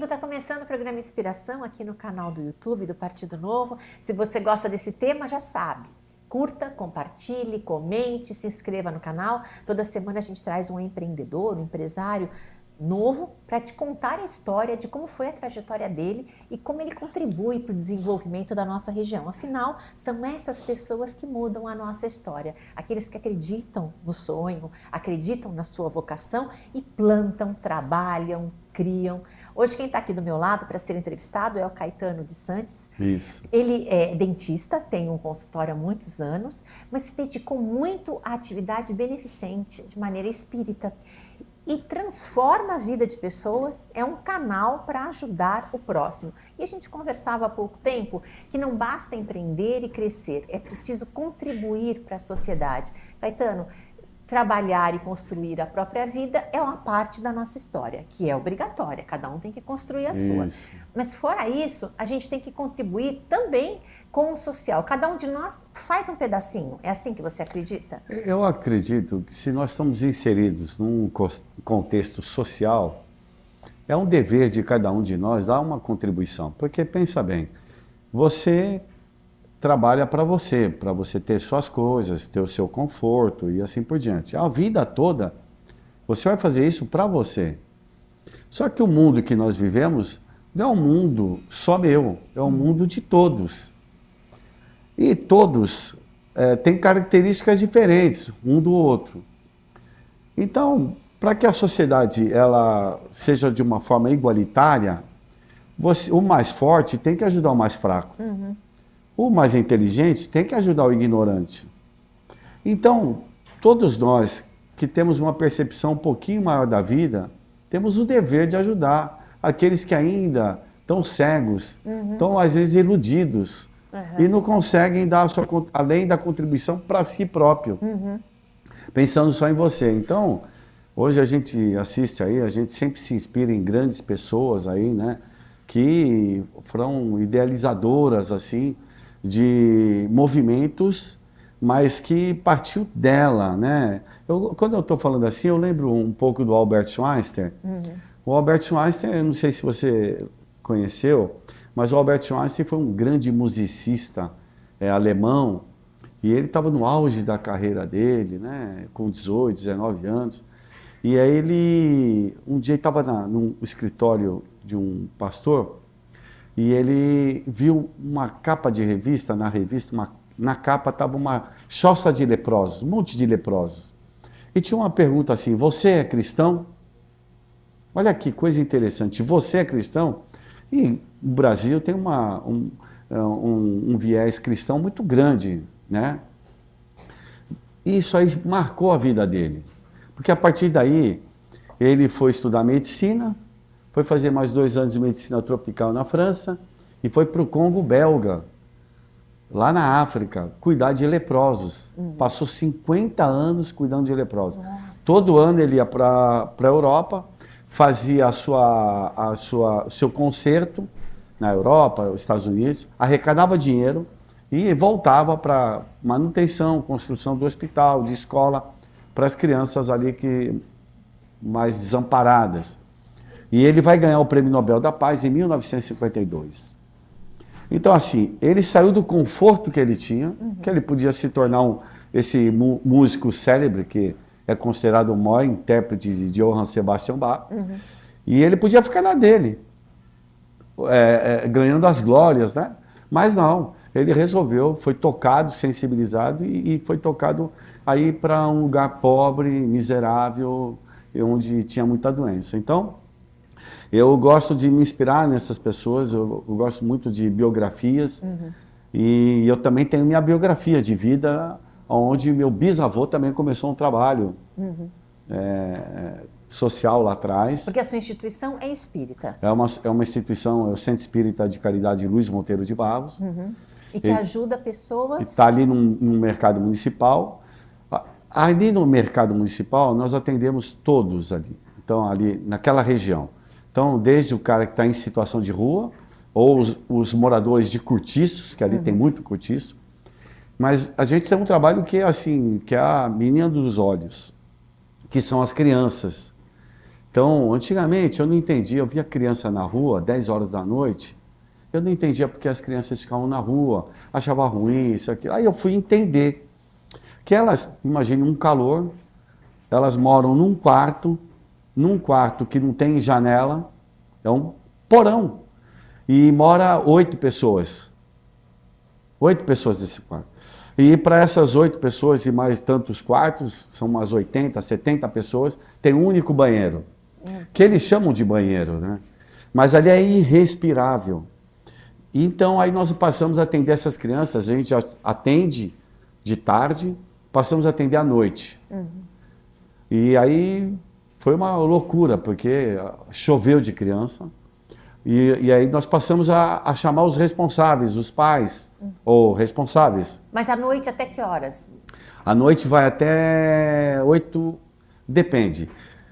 está começando o programa Inspiração aqui no canal do YouTube do Partido Novo. Se você gosta desse tema, já sabe. Curta, compartilhe, comente, se inscreva no canal. Toda semana a gente traz um empreendedor, um empresário novo para te contar a história de como foi a trajetória dele e como ele contribui para o desenvolvimento da nossa região. Afinal, são essas pessoas que mudam a nossa história. Aqueles que acreditam no sonho, acreditam na sua vocação e plantam, trabalham, criam. Hoje quem está aqui do meu lado para ser entrevistado é o Caetano de Santos. Isso. Ele é dentista, tem um consultório há muitos anos, mas se dedicou muito à atividade beneficente, de maneira espírita. E transforma a vida de pessoas, é um canal para ajudar o próximo. E a gente conversava há pouco tempo que não basta empreender e crescer, é preciso contribuir para a sociedade. Caetano, trabalhar e construir a própria vida é uma parte da nossa história, que é obrigatória, cada um tem que construir a sua. Mas fora isso, a gente tem que contribuir também com o social. Cada um de nós faz um pedacinho. É assim que você acredita? Eu acredito que se nós estamos inseridos num contexto social, é um dever de cada um de nós dar uma contribuição. Porque pensa bem, você trabalha para você ter suas coisas, ter o seu conforto e assim por diante. A vida toda, você vai fazer isso para você. Só que o mundo que nós vivemos não é um mundo só meu, é um mundo de todos. E todos têm características diferentes um do outro. Então, para que a sociedade ela seja de uma forma igualitária, o mais forte tem que ajudar o mais fraco. Uhum. O mais inteligente tem que ajudar o ignorante. Então, todos nós que temos uma percepção um pouquinho maior da vida, temos o dever de ajudar aqueles que ainda estão cegos, estão às vezes iludidos e não conseguem dar além da contribuição para si próprio, pensando só em você. Então, hoje a gente assiste aí, a gente sempre se inspira em grandes pessoas aí, né, que foram idealizadoras assim, de movimentos, mas que partiu dela, né? Quando eu estou falando assim, eu lembro um pouco do Albert Einstein. O Albert Einstein, eu não sei se você conheceu, mas o Albert Einstein foi um grande musicista alemão, e ele estava no auge da carreira dele, né? Com 18, 19 anos, e aí ele, um dia estava no escritório de um pastor, e ele viu uma capa de revista, na capa estava uma choça de leprosos, um monte de leprosos. E tinha uma pergunta assim, você é cristão? Olha que coisa interessante, você é cristão? E o Brasil tem um viés cristão muito grande, né? E isso aí marcou a vida dele. Porque a partir daí, ele foi estudar medicina, foi fazer mais 2 anos de medicina tropical na França e foi para o Congo belga, lá na África, cuidar de leprosos. Passou 50 anos cuidando de leprosos. Nossa. Todo ano ele ia para a Europa, fazia o seu concerto na Europa, nos Estados Unidos, arrecadava dinheiro e voltava para manutenção, construção do hospital, de escola, para as crianças ali mais desamparadas. E ele vai ganhar o Prêmio Nobel da Paz em 1952. Então, assim, ele saiu do conforto que ele tinha, que ele podia se tornar esse músico célebre, que é considerado o maior intérprete de Johann Sebastian Bach, e ele podia ficar na dele, ganhando as glórias, né? Mas não, ele resolveu, foi tocado, sensibilizado, e foi tocado aí para um lugar pobre, miserável, onde tinha muita doença. Então, eu gosto de me inspirar nessas pessoas, eu gosto muito de biografias, e eu também tenho minha biografia de vida, onde meu bisavô também começou um trabalho social lá atrás. Porque a sua instituição é espírita. É uma instituição, é o Centro Espírita de Caridade Luiz Monteiro de Barros. E que ajuda pessoas... Está ali no mercado municipal. Ali no mercado municipal, nós atendemos todos ali. Então, ali naquela região. Então, desde o cara que está em situação de rua, ou os moradores de cortiços, que ali tem muito cortiço. Mas a gente tem um trabalho que é assim, que é a menina dos olhos, que são as crianças, Então, antigamente, eu não entendia, eu via criança na rua, 10 horas da noite, eu não entendia porque as crianças ficavam na rua, achava ruim, isso, aquilo. Aí eu fui entender que elas, imagine um calor, elas moram num quarto que não tem janela, é um porão, e mora 8 pessoas. 8 pessoas nesse quarto. E para essas 8 pessoas e mais tantos quartos, são umas 80, 70 pessoas, tem um único banheiro, que eles chamam de banheiro, né? Mas ali é irrespirável. Então aí nós passamos a atender essas crianças, a gente atende de tarde, passamos a atender à noite. E aí foi uma loucura, porque choveu de criança. E aí nós passamos a chamar os responsáveis, os pais, ou responsáveis. Mas à noite até que horas? À noite vai até 8, depende.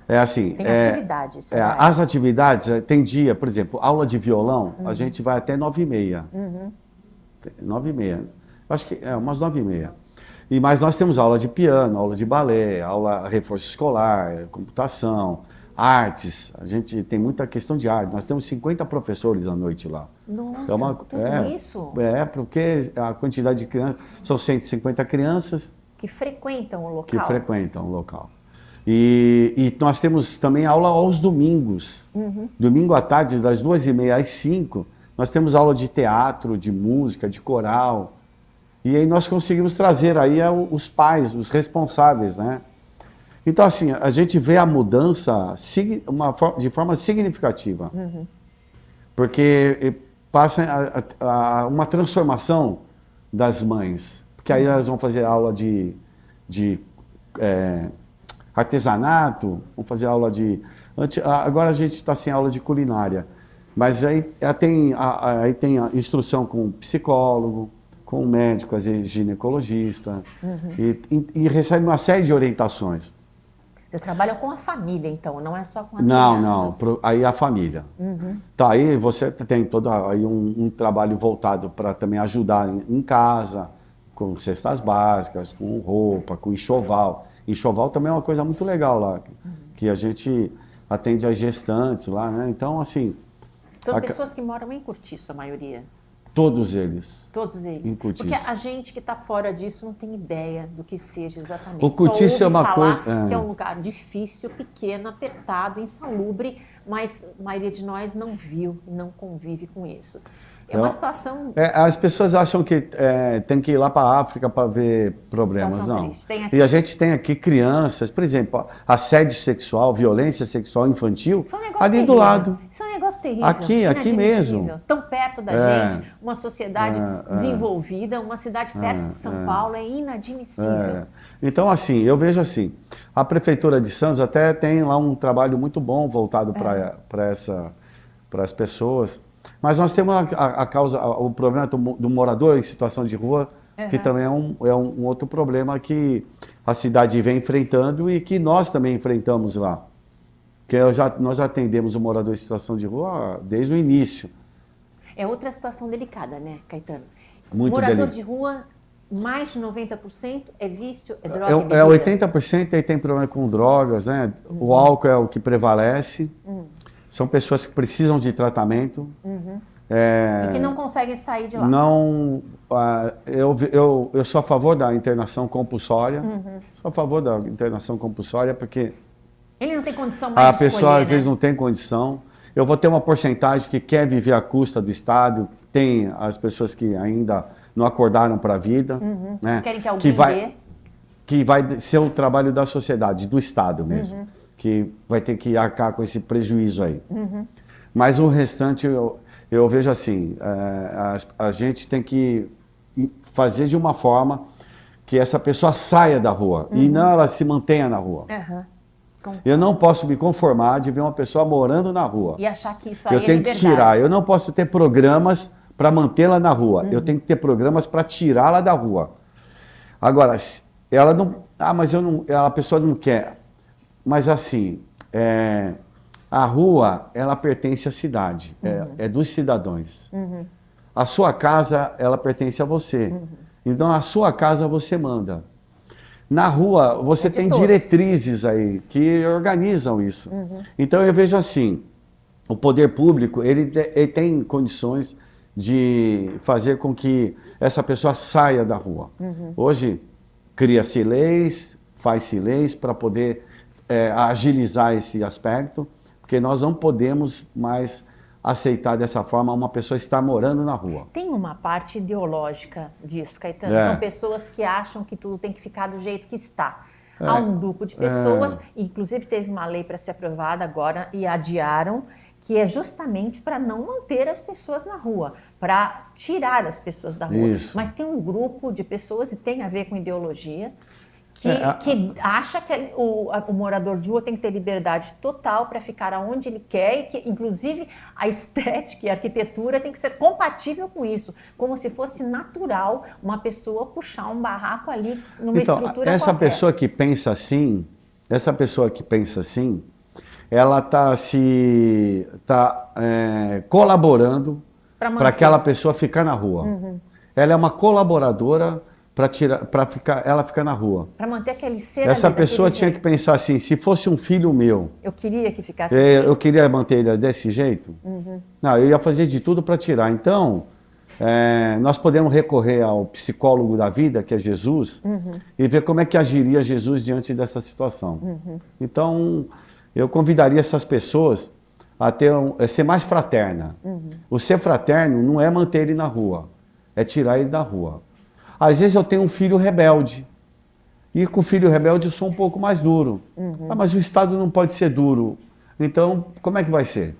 É assim. Tem atividade, isso as atividades, tem dia, por exemplo, aula de violão, a gente vai até 9h30. 9h30. Acho que é umas 9h30. Mas nós temos aula de piano, aula de balé, aula reforço escolar, computação, artes. A gente tem muita questão de arte. Nós temos 50 professores à noite lá. Nossa, tudo isso? Porque a quantidade de crianças, são 150 crianças que frequentam o local. Que frequentam o local. E nós temos também aula aos domingos. Domingo à tarde, das 2h30 às 5h, nós temos aula de teatro, de música, de coral. E aí nós conseguimos trazer aí os pais, os responsáveis, né? Então, assim, a gente vê a mudança de forma significativa. Porque passa uma transformação das mães. Porque aí elas vão fazer aula de artesanato, vão fazer aula de... Agora a gente está sem aula de culinária. Mas aí tem a instrução com psicólogo, com médico, às vezes ginecologista, e recebe uma série de orientações. Vocês trabalham com a família, então, não é só com as crianças? Não, aí a família. Tá, aí você tem todo aí um trabalho voltado para também ajudar em casa, com cestas básicas, com roupa, com enxoval. Enxoval também é uma coisa muito legal lá, que a gente atende as gestantes lá, né? Então, assim... São pessoas que moram em Cortiço, a maioria? Todos eles. Todos eles. Porque a gente que está fora disso não tem ideia do que seja exatamente. O Cortiço é uma coisa... que é um lugar difícil, pequeno, apertado, insalubre, mas a maioria de nós não viu, não convive com isso. É uma situação... as pessoas acham que tem que ir lá para a África para ver problemas. Não. E a gente tem aqui crianças, por exemplo, assédio sexual, violência sexual infantil, ali do lado. Isso é um negócio terrível. Aqui mesmo. Tão perto da gente, uma sociedade desenvolvida, uma cidade perto de São Paulo, é inadmissível. Então, assim, eu vejo assim, a Prefeitura de Santos até tem lá um trabalho muito bom voltado para as pessoas. Mas nós temos o problema do morador em situação de rua, que também é um outro problema que a cidade vem enfrentando e que nós também enfrentamos lá. Porque nós atendemos o morador em situação de rua desde o início. É outra situação delicada, né, Caetano? Muito morador de rua, mais de 90% é vício, é droga e bebida. 80% aí tem problema com drogas, né? O álcool é o que prevalece. São pessoas que precisam de tratamento. E que não conseguem sair de lá. Não, eu sou a favor da internação compulsória. Sou a favor da internação compulsória porque... Ele não tem condição mais de escolher, a pessoa às vezes não tem condição. Eu vou ter uma porcentagem que quer viver à custa do Estado. Tem as pessoas que ainda não acordaram para a vida. Né? Querem que alguém dê. Que vai ser o trabalho da sociedade, do Estado mesmo. Que vai ter que arcar com esse prejuízo aí. Mas o restante, eu vejo assim, a gente tem que fazer de uma forma que essa pessoa saia da rua e não ela se mantenha na rua. Eu não posso me conformar de ver uma pessoa morando na rua. E achar que isso aí eu tenho que tirar, eu não posso ter programas para mantê-la na rua, eu tenho que ter programas para tirá-la da rua. Agora, ela não... mas a pessoa não quer... Mas assim, a rua, ela pertence à cidade, é dos cidadãos. A sua casa, ela pertence a você. Então, a sua casa você manda. Na rua, você tem todos. diretrizes aí que organizam isso. Então, eu vejo assim, o poder público, ele tem condições de fazer com que essa pessoa saia da rua. Hoje, cria-se leis, faz-se leis para poder agilizar esse aspecto, porque nós não podemos mais aceitar dessa forma uma pessoa estar morando na rua. Tem uma parte ideológica disso, Caetano. É. São pessoas que acham que tudo tem que ficar do jeito que está. Há um grupo de pessoas, inclusive teve uma lei para ser aprovada agora e adiaram, que é justamente para não manter as pessoas na rua, para tirar as pessoas da rua. Isso. Mas tem um grupo de pessoas, e tem a ver com ideologia, que acha que o morador de rua tem que ter liberdade total para ficar aonde ele quer e que, inclusive, a estética e a arquitetura tem que ser compatível com isso, como se fosse natural uma pessoa puxar um barraco ali numa estrutura essa qualquer. pessoa que pensa assim, ela está colaborando para aquela pessoa ficar na rua. Ela é uma colaboradora para ela ficar na rua. Para manter aquele ser Essa ali, pessoa daquele tinha jeito. que pensar assim, se fosse um filho meu, Eu queria que ficasse assim. eu queria manter ele desse jeito? Não, eu ia fazer de tudo para tirar. Então, nós podemos recorrer ao psicólogo da vida, que é Jesus, e ver como é que agiria Jesus diante dessa situação. Então, eu convidaria essas pessoas a ser mais fraterna. O ser fraterno não é manter ele na rua, é tirar ele da rua. Às vezes eu tenho um filho rebelde, e com o filho rebelde eu sou um pouco mais duro. Mas o Estado não pode ser duro. Então, como é que vai ser?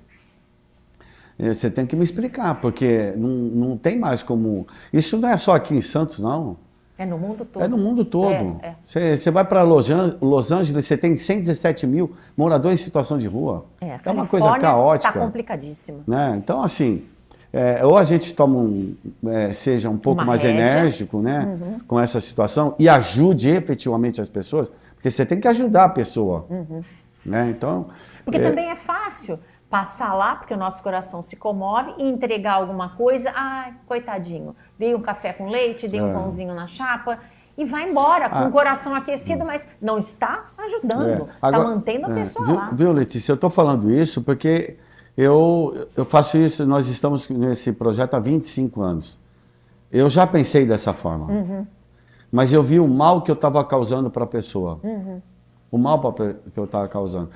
Você tem que me explicar, porque não tem mais como... Isso não é só aqui em Santos, não. É no mundo todo. É no mundo todo. Você vai para Los Angeles, você tem 117 mil moradores em situação de rua. É uma coisa caótica. Está complicadíssima. Né? Então, assim, ou a gente toma seja um pouco mais enérgico, né, com essa situação e ajude efetivamente as pessoas, porque você tem que ajudar a pessoa. Né? Então, porque também é fácil passar lá, porque o nosso coração se comove, e entregar alguma coisa. Ai, coitadinho, dei um café com leite, dei um pãozinho na chapa, e vai embora com o coração aquecido, mas não está ajudando, está mantendo a pessoa lá. Viu, Letícia, eu estou falando isso porque eu faço isso, nós estamos nesse projeto há 25 anos. Eu já pensei dessa forma, mas eu vi o mal que eu estava causando para a pessoa, o mal que eu estava causando.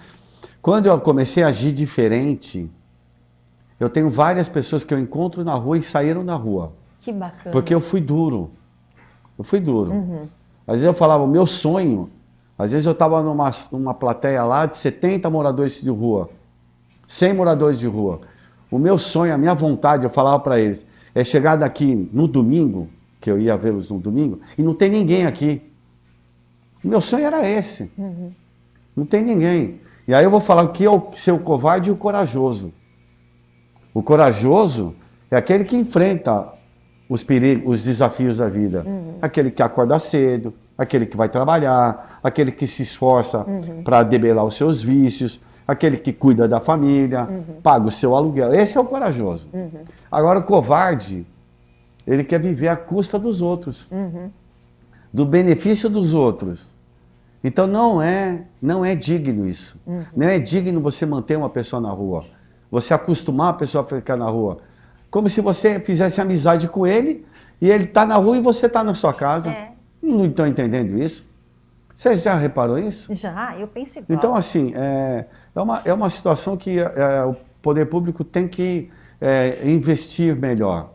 Quando eu comecei a agir diferente, eu tenho várias pessoas que eu encontro na rua e saíram da rua. Que bacana. Porque eu fui duro. Às vezes eu falava, o meu sonho, às vezes eu estava numa plateia lá de 70 moradores de rua, 100 moradores de rua. O meu sonho, a minha vontade, eu falava para eles, é chegar daqui no domingo, que eu ia vê-los no domingo, e não tem ninguém aqui. O meu sonho era esse. Não tem ninguém. E aí eu vou falar o que é ser o covarde e o corajoso. O corajoso é aquele que enfrenta os perigos, os desafios da vida. Aquele que acorda cedo, aquele que vai trabalhar, aquele que se esforça para debelar os seus vícios, aquele que cuida da família, paga o seu aluguel. Esse é o corajoso. Agora o covarde, ele quer viver à custa dos outros, do benefício dos outros. Então não é digno isso. Não é digno você manter uma pessoa na rua. Você acostumar a pessoa a ficar na rua. Como se você fizesse amizade com ele e ele está na rua e você está na sua casa. Não estão entendendo isso? Você já reparou isso? Já, eu penso igual. Então, assim, é uma situação que o poder público tem que investir melhor.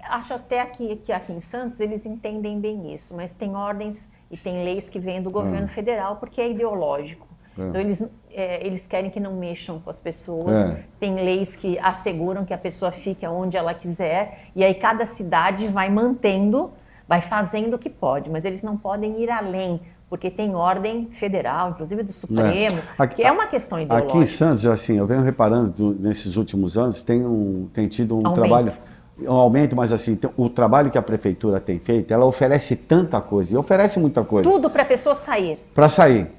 Acho até que aqui em Santos eles entendem bem isso, mas tem ordens e tem leis que vêm do governo federal porque é ideológico. Então eles querem que não mexam com as pessoas, tem leis que asseguram que a pessoa fique onde ela quiser, e aí cada cidade vai mantendo, vai fazendo o que pode, mas eles não podem ir além, porque tem ordem federal, inclusive do Supremo, que é uma questão ideológica. Aqui em Santos, assim, eu venho reparando nesses últimos anos, tem tido um trabalho... Um aumento, mas assim, o trabalho que a prefeitura tem feito, ela oferece tanta coisa, e oferece muita coisa. Tudo para a pessoa sair. Para sair.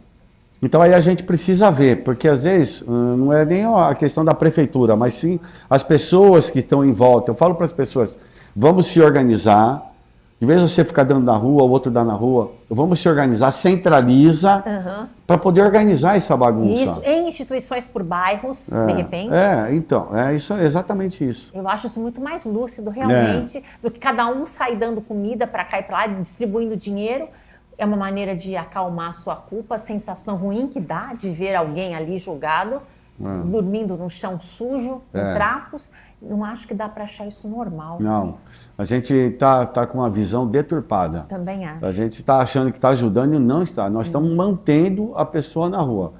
Então aí a gente precisa ver, porque às vezes não é nem a questão da prefeitura, mas sim as pessoas que estão em volta. Eu falo para as pessoas, vamos se organizar, De vez em você ficar dando na rua, o outro dá na rua, vamos se organizar, centraliza para poder organizar essa bagunça. Isso, em instituições por bairros, de repente. Então, isso, é exatamente isso. Eu acho isso muito mais lúcido, realmente, do que cada um sair dando comida para cá e para lá, distribuindo dinheiro. É uma maneira de acalmar a sua culpa, a sensação ruim que dá de ver alguém ali jogado, dormindo no chão sujo, com trapos. Não acho que dá para achar isso normal. Não, a gente está com uma visão deturpada. Também acho. A gente está achando que está ajudando e não está. Nós estamos mantendo a pessoa na rua.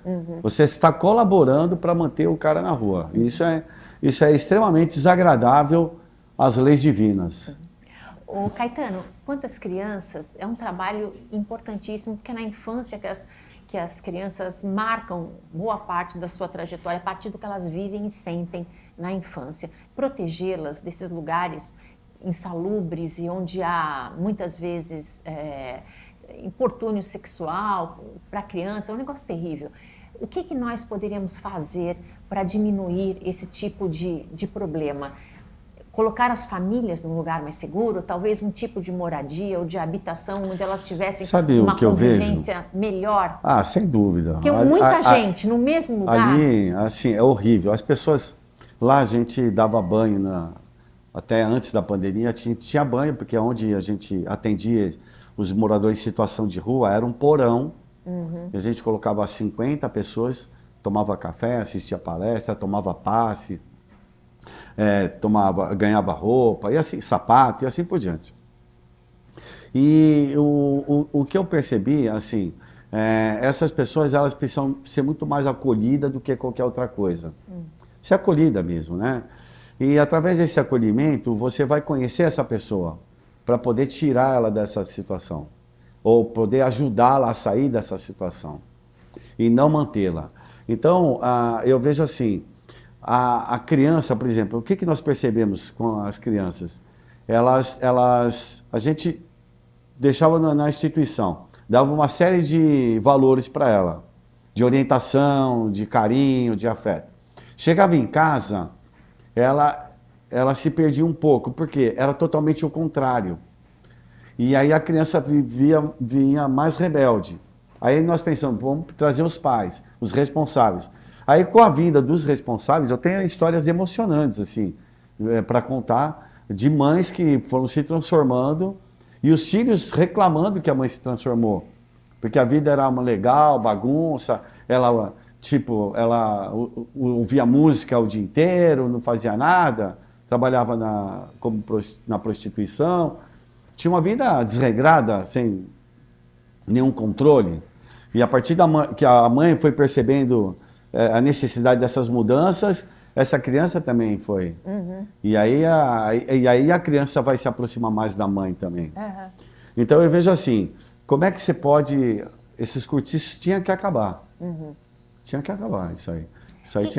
Você está colaborando para manter o cara na rua. Isso é extremamente desagradável às leis divinas. Ô Caetano, quantas crianças, é um trabalho importantíssimo, porque é na infância que as crianças marcam boa parte da sua trajetória, a partir do que elas vivem e sentem na infância. Protegê-las desses lugares insalubres e onde há, muitas vezes, importúnio sexual para a criança, é um negócio terrível. O que nós poderíamos fazer para diminuir esse tipo de problema? Colocar as famílias num lugar mais seguro, talvez um tipo de moradia ou de habitação onde elas tivessem uma convivência melhor? Ah, sem dúvida. Porque muita gente no mesmo lugar... Ali, assim, é horrível. As pessoas... Lá a gente dava banho, até antes da pandemia, tinha banho, porque onde a gente atendia os moradores em situação de rua era um porão. E a gente colocava 50 pessoas, tomava café, assistia palestra, tomava passe, ganhava roupa, e assim, sapato, e assim por diante. E o que eu percebi, assim, essas pessoas elas precisam ser muito mais acolhidas do que qualquer outra coisa. Ser acolhida mesmo, né? E através desse acolhimento, você vai conhecer essa pessoa para poder tirar ela dessa situação, ou poder ajudá-la a sair dessa situação, e não mantê-la. Então, eu vejo assim, a criança, por exemplo, o que nós percebemos com as crianças? A gente deixava na instituição, dava uma série de valores para ela, de orientação, de carinho, de afeto. Chegava em casa, ela se perdia um pouco, porque era totalmente o contrário. E aí a criança vinha mais rebelde. Aí nós pensamos, vamos trazer os pais, os responsáveis. Aí com a vinda dos responsáveis, eu tenho histórias emocionantes assim, para contar, de mães que foram se transformando e os filhos reclamando que a mãe se transformou. Porque a vida era uma legal, bagunça, ela ouvia música o dia inteiro, não fazia nada, trabalhava na prostituição, tinha uma vida desregrada, sem nenhum controle. E a partir que a mãe foi percebendo a necessidade dessas mudanças, essa criança também foi. E aí a criança vai se aproximar mais da mãe também. Então eu vejo assim, como é que você pode... Esses cortiços tinham que acabar. Tinha que acabar isso aí.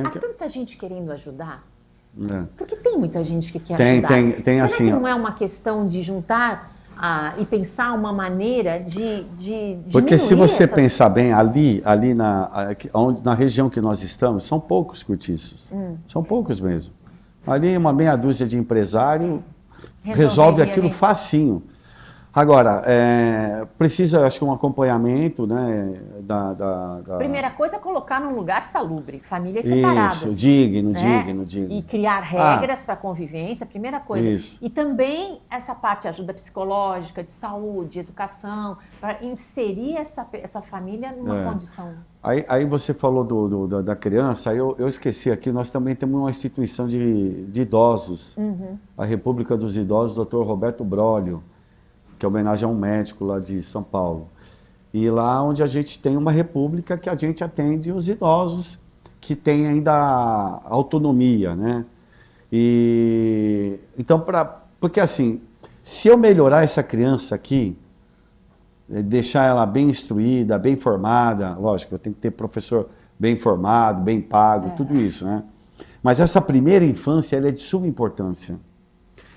Há tanta gente querendo ajudar? Porque tem muita gente que quer ajudar. Tem Será assim, que não é uma questão de juntar e pensar uma maneira de porque se você pensar bem, ali na região que nós estamos, são poucos cortiços. São poucos mesmo. Ali uma meia dúzia de empresário resolve aquilo facinho. Agora, precisa, acho que, um acompanhamento, né, Primeira coisa é colocar num lugar salubre, famílias separadas. Isso, digno. E criar regras para a convivência, primeira coisa. Isso. E também essa parte de ajuda psicológica, de saúde, educação, para inserir essa família numa condição. Aí você falou da criança, aí eu esqueci aqui, nós também temos uma instituição de idosos, a República dos Idosos, Dr. Roberto Brolio, que é homenagem a um médico lá de São Paulo. E lá onde a gente tem uma república que a gente atende os idosos que têm ainda autonomia, né? Então, porque assim, se eu melhorar essa criança aqui, deixar ela bem instruída, bem formada, lógico, eu tenho que ter professor bem formado, bem pago, tudo isso, né? Mas essa primeira infância, ela é de suma importância.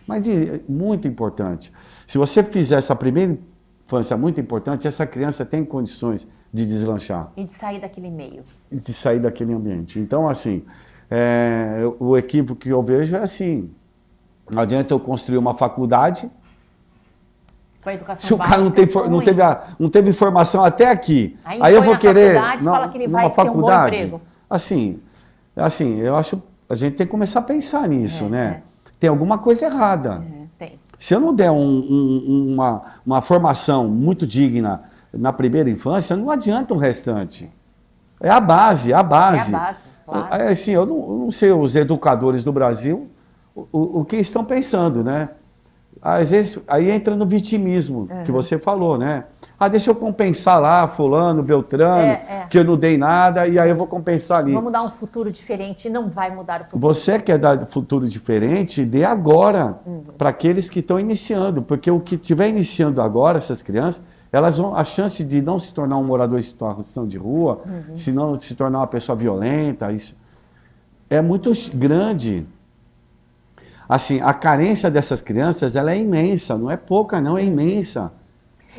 Mas muito importante. Se você fizer essa primeira infância muito importante, essa criança tem condições de deslanchar. E de sair daquele meio. E de sair daquele ambiente. Então, assim, o equívoco que eu vejo é assim, não adianta eu construir uma faculdade Com a educação Se o cara não teve formação até aqui, aí eu vou querer fala que ele vai ter um bom emprego. Assim, eu acho a gente tem que começar a pensar nisso, né? Tem alguma coisa errada. Tem. Se eu não der uma formação muito digna na primeira infância, não adianta o restante. É a base, a base. É a base, claro. Assim, eu não sei os educadores do Brasil o que estão pensando, né? Às vezes, aí entra no vitimismo, que você falou, né? Deixa eu compensar lá, fulano, Beltrano, que eu não dei nada, e aí eu vou compensar ali. Vamos dar um futuro diferente, e não vai mudar o futuro. Você quer dar futuro diferente, dê agora, para aqueles que estão iniciando, porque o que estiver iniciando agora, essas crianças, elas vão, a chance de não se tornar um morador em situação de rua, se não se tornar uma pessoa violenta, isso é muito grande. Assim, a carência dessas crianças, ela é imensa, não é pouca não, é imensa.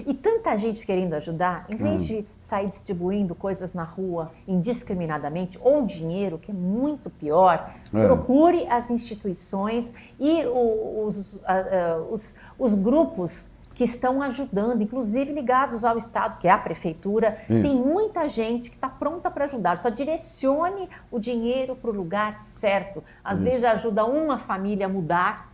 E tanta gente querendo ajudar, em vez de sair distribuindo coisas na rua indiscriminadamente, ou dinheiro, que é muito pior, procure as instituições e os grupos que estão ajudando, inclusive ligados ao Estado, que é a Prefeitura. Isso. Tem muita gente que está pronta para ajudar, só direcione o dinheiro para o lugar certo. Às vezes ajuda uma família a mudar,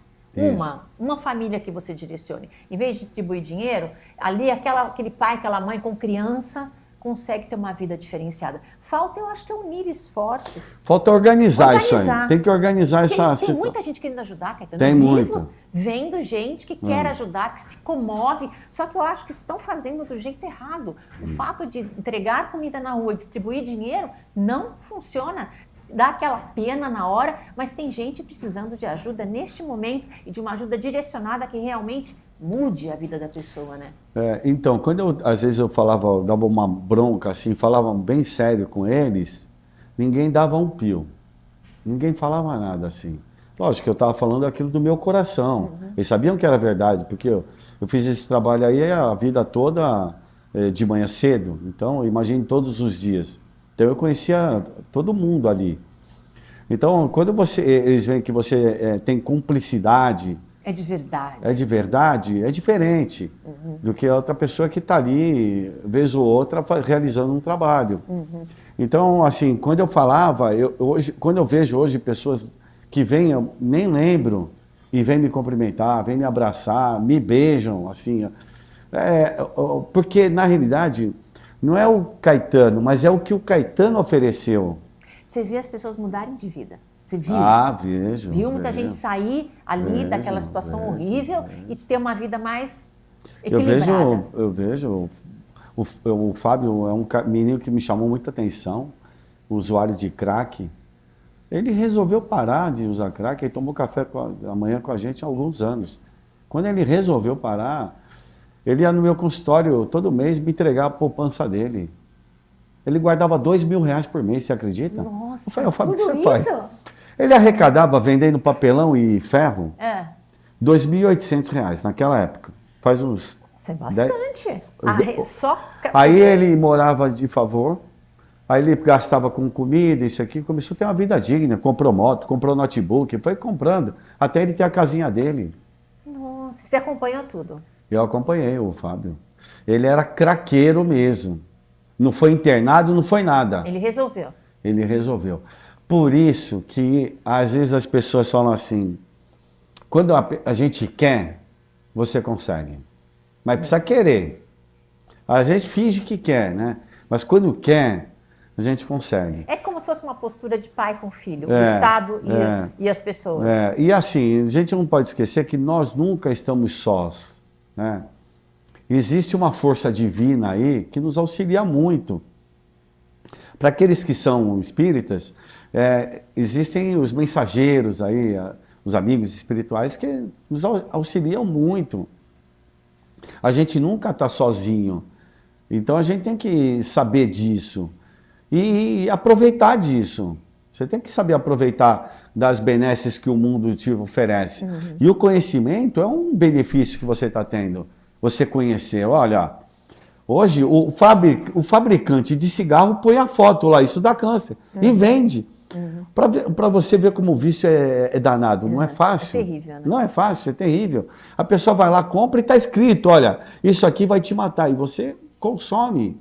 uma família que você direcione. Em vez de distribuir dinheiro, ali aquele pai, aquela mãe com criança consegue ter uma vida diferenciada. Falta, eu acho que é unir esforços. Falta organizar isso aí. Tem que organizar essa situação. Tem muita gente querendo ajudar, Caetano. Tem muito. Vendo gente que quer ajudar, que se comove, só que eu acho que estão fazendo do jeito errado. O fato de entregar comida na rua e distribuir dinheiro não funciona. Dá aquela pena na hora, mas tem gente precisando de ajuda neste momento e de uma ajuda direcionada que realmente mude a vida da pessoa, né? Então, quando às vezes eu falava, dava uma bronca assim, falava bem sério com eles, ninguém dava um pio. Ninguém falava nada assim. Lógico que eu estava falando aquilo do meu coração. Eles sabiam que era verdade, porque eu fiz esse trabalho aí a vida toda de manhã cedo. Então, imagine todos os dias. Então, eu conhecia todo mundo ali. Então, quando eles veem que você tem cumplicidade... É de verdade. É de verdade, é diferente do que a outra pessoa que está ali, vez ou outra, realizando um trabalho. Então, assim, quando eu falava, quando eu vejo hoje pessoas que vêm, eu nem lembro, e vêm me cumprimentar, vêm me abraçar, me beijam, assim. Porque, na realidade, não é o Caetano, mas é o que o Caetano ofereceu. Você vê as pessoas mudarem de vida. Você viu? Vejo. Viu muita gente sair ali daquela situação horrível e ter uma vida mais equilibrada. Eu vejo. O Fábio é um menino que me chamou muita atenção, usuário de crack. Ele resolveu parar de usar crack e tomou café da manhã com a gente há alguns anos. Quando ele resolveu parar, ele ia no meu consultório todo mês me entregar a poupança dele. Ele guardava R$2.000 por mês, você acredita? Nossa, eu falei, Fábio, o que você isso? faz? Ele arrecadava vendendo papelão e ferro R$2.800 naquela época. Faz uns... Isso é bastante. Aí ele morava de favor, aí ele gastava com comida, isso aqui, começou a ter uma vida digna, comprou moto, comprou notebook, foi comprando, até ele ter a casinha dele. Nossa, você acompanhou tudo? Eu acompanhei o Fábio. Ele era craqueiro mesmo. Não foi internado, não foi nada. Ele resolveu. Ele resolveu. Por isso que, às vezes, as pessoas falam assim, quando a gente quer, você consegue. Mas precisa querer. Às vezes finge que quer, né? Mas quando quer, a gente consegue. É como se fosse uma postura de pai com filho, o Estado e as pessoas. E assim, a gente não pode esquecer que nós nunca estamos sós, né? Existe uma força divina aí que nos auxilia muito. Para aqueles que são espíritas, existem os mensageiros aí, os amigos espirituais que nos auxiliam muito. A gente nunca está sozinho. Então a gente tem que saber disso e aproveitar disso. Você tem que saber aproveitar das benesses que o mundo te oferece. E o conhecimento é um benefício que você está tendo. Você conhecer, olha, hoje o fabricante de cigarro põe a foto lá, isso dá câncer, e vende. Para você ver como o vício é danado, não é fácil. É terrível, né? Não é fácil, é terrível. A pessoa vai lá, compra e está escrito, olha, isso aqui vai te matar. E você consome.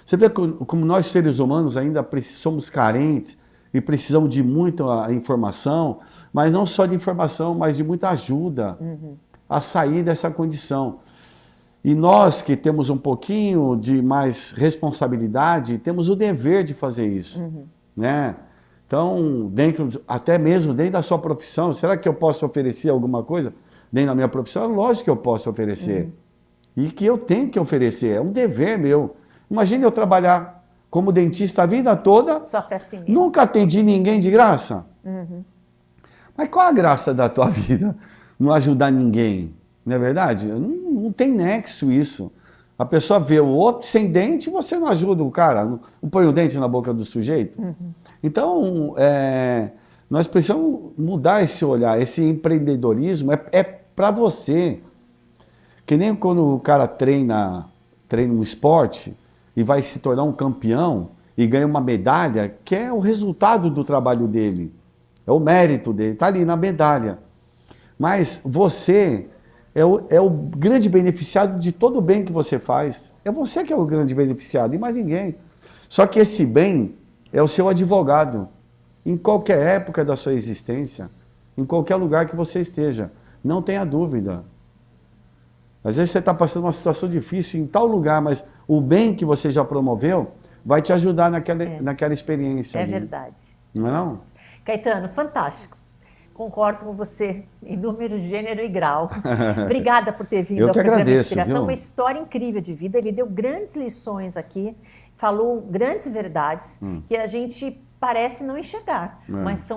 Você vê como nós, seres humanos, ainda somos carentes e precisamos de muita informação, mas não só de informação, mas de muita ajuda a sair dessa condição. E nós que temos um pouquinho de mais responsabilidade, temos o dever de fazer isso. Né? Então, até mesmo dentro da sua profissão, será que eu posso oferecer alguma coisa dentro da minha profissão? Lógico que eu posso oferecer. E que eu tenho que oferecer, é um dever meu. Imagine eu trabalhar como dentista a vida toda, só para si mesmo. Nunca atendi ninguém de graça. Mas qual a graça da tua vida? Não ajudar ninguém, não é verdade? Não tem nexo isso. A pessoa vê o outro sem dente e você não ajuda o cara, não põe o dente na boca do sujeito. Então, nós precisamos mudar esse olhar. Esse empreendedorismo é para você. Que nem quando o cara treina um esporte e vai se tornar um campeão e ganha uma medalha, que é o resultado do trabalho dele. É o mérito dele, está ali na medalha. Mas você é o grande beneficiado de todo o bem que você faz. É você que é o grande beneficiado e mais ninguém. Só que esse bem é o seu advogado. Em qualquer época da sua existência, em qualquer lugar que você esteja. Não tenha dúvida. Às vezes você está passando uma situação difícil em tal lugar, mas o bem que você já promoveu vai te ajudar naquela experiência. É ali. verdade. Não é não? Caetano, fantástico. Concordo com você em número, gênero e grau. Obrigada por ter vindo Eu ao que programa agradeço, Inspiração. viu? Uma história incrível de vida. Ele deu grandes lições aqui, falou grandes verdades que a gente parece não enxergar, mas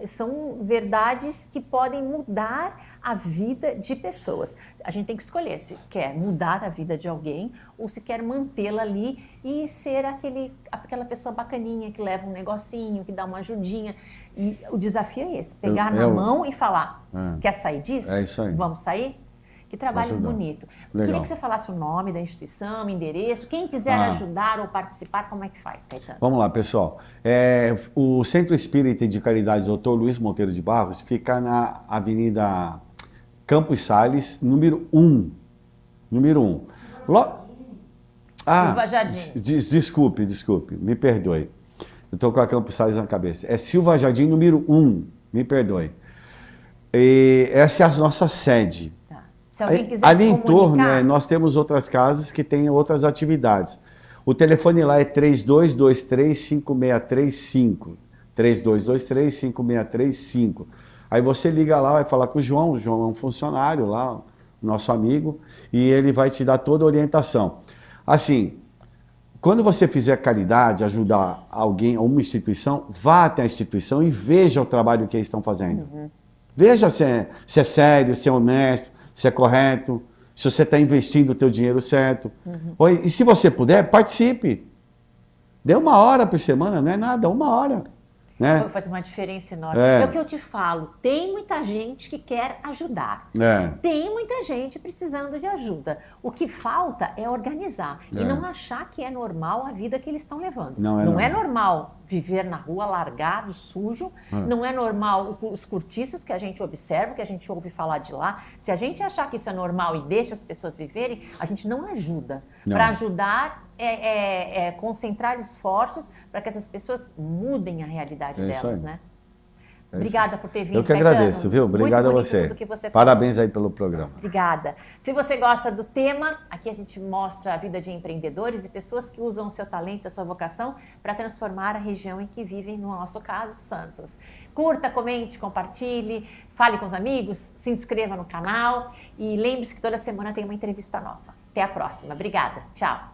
são verdades que podem mudar a vida de pessoas. A gente tem que escolher se quer mudar a vida de alguém ou se quer mantê-la ali e ser aquela pessoa bacaninha que leva um negocinho, que dá uma ajudinha. E o desafio é esse, pegar na mão e falar, quer sair disso? É isso aí. Vamos sair? Que trabalho bonito. Legal. Queria que você falasse o nome da instituição, o endereço. Quem quiser ajudar ou participar, como é que faz, Caetano? Vamos lá, pessoal. O Centro Espírita de Caridade Dr. Luiz Monteiro de Barros fica na Avenida Campos Sales, número 1. Número 1. Silva Jardim. Desculpe, me perdoe. Eu estou com a Campos Sales na cabeça. É Silva Jardim, número 1. Me perdoe. E essa é a nossa sede. Se alguém quiser ali se em torno, comunicar... nós temos outras casas que têm outras atividades. O telefone lá é 3223-5635. 3223-5635. Aí você liga lá, vai falar com o João é um funcionário lá, nosso amigo, e ele vai te dar toda a orientação. Assim, quando você fizer caridade, ajudar alguém ou uma instituição, vá até a instituição e veja o trabalho que eles estão fazendo. Veja se é sério, se é honesto, se é correto, se você está investindo o teu dinheiro certo. E se você puder, participe. Dê 1 hora por semana, não é nada, 1 hora. Né? Faz uma diferença enorme. É o que eu te falo, tem muita gente que quer ajudar. Tem muita gente precisando de ajuda. O que falta é organizar e não achar que é normal a vida que eles estão levando. Não é normal viver na rua largado, sujo. Não é normal os cortiços que a gente observa, que a gente ouve falar de lá. Se a gente achar que isso é normal e deixa as pessoas viverem, a gente não ajuda. Para ajudar concentrar esforços para que essas pessoas mudem a realidade delas, né? Obrigada por ter vindo, Eu que agradeço, viu? Obrigado a você. Tudo que você Parabéns aí pelo programa. Obrigada. Se você gosta do tema, aqui a gente mostra a vida de empreendedores e pessoas que usam o seu talento, a sua vocação para transformar a região em que vivem, no nosso caso, Santos. Curta, comente, compartilhe, fale com os amigos, se inscreva no canal e lembre-se que toda semana tem uma entrevista nova. Até a próxima. Obrigada. Tchau.